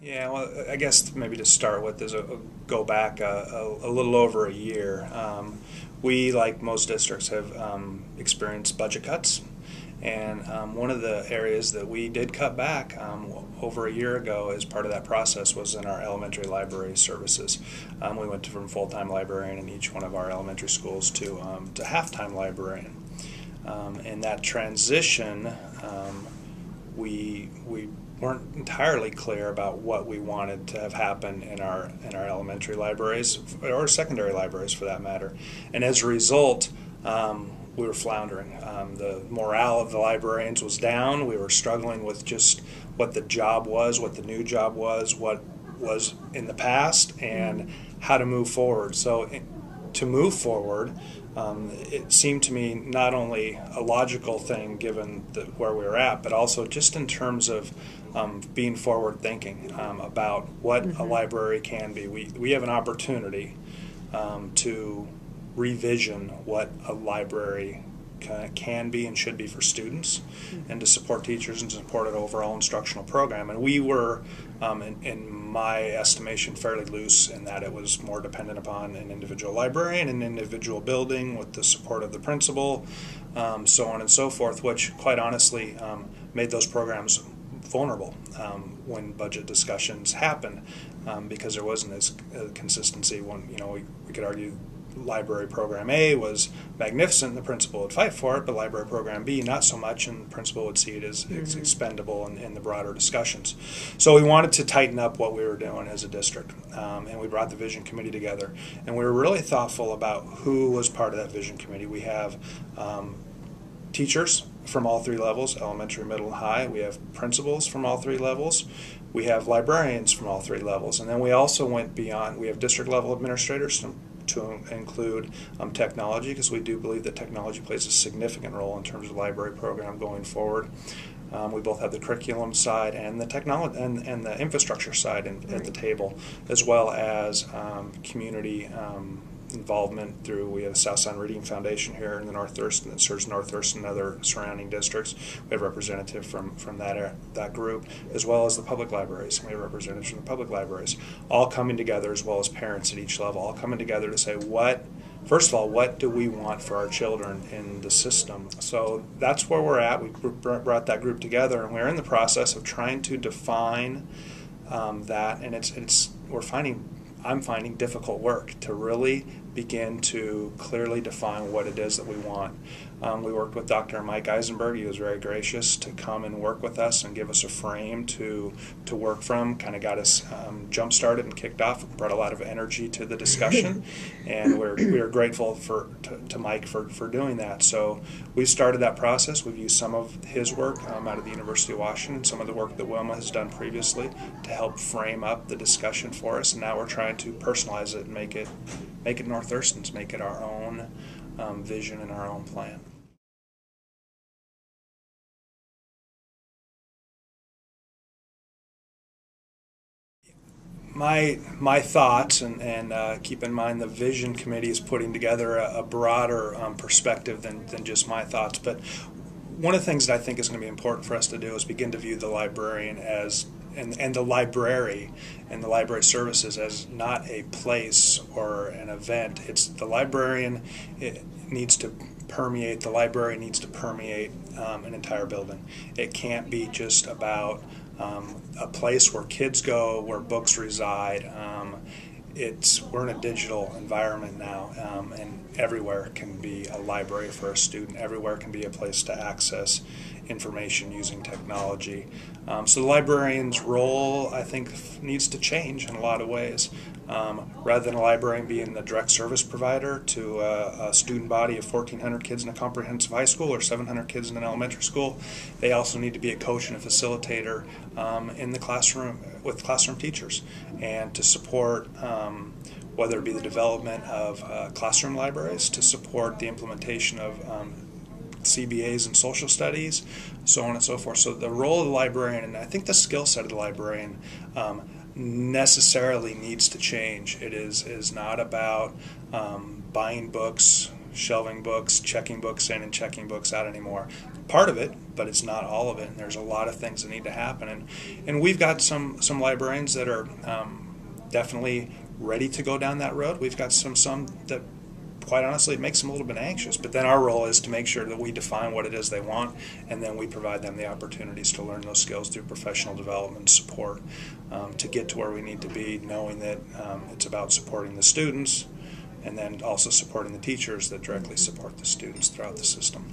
Yeah, well, I guess maybe to start with is go back a little over a year. We, like most districts, have experienced budget cuts, and one of the areas that we did cut back over a year ago as part of that process was in our elementary library services. We went from full-time librarian in each one of our elementary schools to half-time librarian. In that transition, we weren't entirely clear about what we wanted to have happen in our elementary libraries or secondary libraries for that matter, and as a result, we were floundering. The morale of the librarians was down. We were struggling with just what the job was, what the new job was, what was in the past, and how to move forward. So to move forward, it seemed to me not only a logical thing given where we were at, but also just in terms of being forward thinking about what a library can be. We have an opportunity to revision what a library can be and should be for students, and to support teachers and support an overall instructional program. And we were, in my estimation, fairly loose in that it was more dependent upon an individual librarian, an individual building with the support of the principal, so on and so forth, which quite honestly made those programs vulnerable when budget discussions happened, because there wasn't as consistency. When we could argue library program A was magnificent, the principal would fight for it, but library program B not so much, and the principal would see it as expendable in the broader discussions. So we wanted to tighten up what we were doing as a district, and we brought the vision committee together, and we were really thoughtful about who was part of that vision committee. We have teachers from all three levels, elementary, middle, and high. We have principals from all three levels. We have librarians from all three levels, and then we also went beyond. We have district level administrators to include technology, because we do believe that technology plays a significant role in terms of the library program going forward. We both have the curriculum side and the technology and the infrastructure side at the table, as well as community involvement through. We have a South Sound Reading Foundation here in the North Thurston that serves North Thurston and other surrounding districts. We have a representative from that group, as well as the public libraries. We have representatives from the public libraries, all coming together, as well as parents at each level, all coming together to say, first of all, what do we want for our children in the system? So that's where we're at. We brought that group together, and we're in the process of trying to define that, and I'm finding difficult work to really begin to clearly define what it is that we want. We worked with Dr. Mike Eisenberg. He was very gracious to come and work with us and give us a frame to work from. Kind of got us jump-started and kicked off. Brought a lot of energy to the discussion, and we are grateful to Mike for doing that. So we started that process. We've used some of his work out of the University of Washington, some of the work that Wilma has done previously to help frame up the discussion for us, and now we're trying to personalize it and make it North Thurston's, make it our own vision and our own plan. My thoughts, and keep in mind the vision committee is putting together a broader perspective than just my thoughts, but one of the things that I think is going to be important for us to do is begin to view the librarian and the library and the library services as not a place or an event. It's the librarian. The library needs to permeate an entire building. It can't be just about a place where kids go, where books reside. We're in a digital environment now, and everywhere can be a library for a student. Everywhere can be a place to access information using technology. So the librarian's role, I think, needs to change in a lot of ways. Rather than a librarian being the direct service provider to a student body of 1,400 kids in a comprehensive high school or 700 kids in an elementary school, they also need to be a coach and a facilitator in the classroom with classroom teachers, and to support whether it be the development of classroom libraries, to support the implementation of CBAs and social studies, so on and so forth. So the role of the librarian, and I think the skill set of the librarian, necessarily needs to change. It is not about buying books, shelving books, checking books in and checking books out anymore. Part of it, but it's not all of it. And there's a lot of things that need to happen. And we've got some librarians that are definitely ready to go down that road. We've got some that, quite honestly, it makes them a little bit anxious. But then our role is to make sure that we define what it is they want, and then we provide them the opportunities to learn those skills through professional development support to get to where we need to be, knowing that it's about supporting the students and then also supporting the teachers that directly support the students throughout the system.